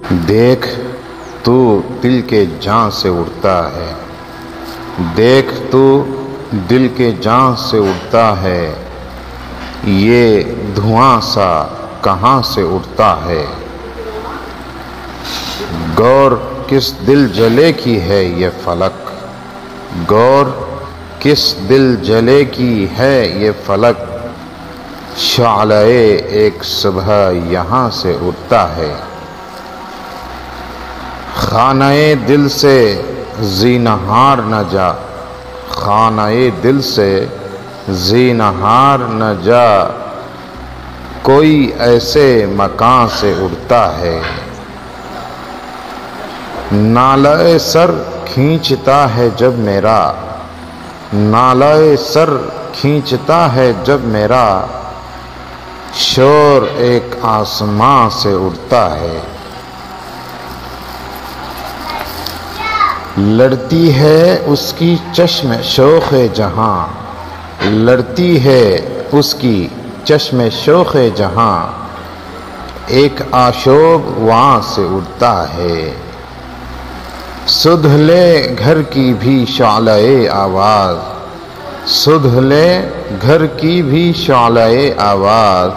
देख तू दिल के जान से उड़ता है, देख तू दिल के जान से उड़ता है, ये धुआं सा कहाँ से उड़ता है। गौर किस दिल जले की है ये फलक, गौर किस दिल जले की है ये फलक, शाले एक सुबह यहाँ से उड़ता है। खानाए दिल से ज़ीनहार न जा, खानाए दिल से ज़ीनहार न जा, कोई ऐसे मकान से उड़ता है। नालाए सर खींचता है जब मेरा, नालाए सर खींचता है जब मेरा, शोर एक आसमां से उड़ता है। लड़ती है उसकी चश्म शोख़े जहां, लड़ती है उसकी चश्म शोख़े जहां, एक आशोब वहाँ से उड़ता है। सुधले घर की भी शाले आवाज़, सुधले घर की भी शाले आवाज़,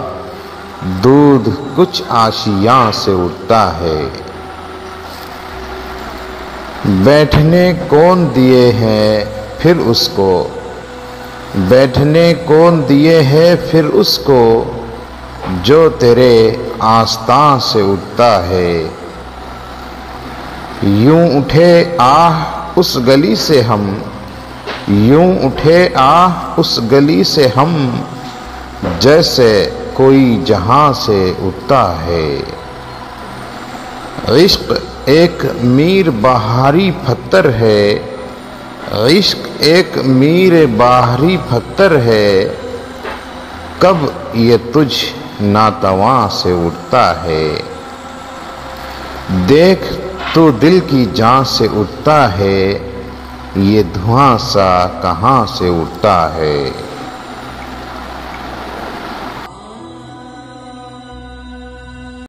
दूध कुछ आशियाँ से उड़ता है। बैठने कौन दिए हैं फिर उसको, बैठने कौन दिए हैं फिर उसको, जो तेरे आस्तां से उड़ता है। यूं उठे आह उस गली से हम, यूं उठे आह उस गली से हम, जैसे कोई जहां से उड़ता है। इश्क एक मीर बहारी पत्थर है, इश्क एक मीर बहारी पत्थर है, कब ये तुझ नातवां से उड़ता है। देख तू दिल की जान से उड़ता है, ये धुआं सा कहाँ से उड़ता है।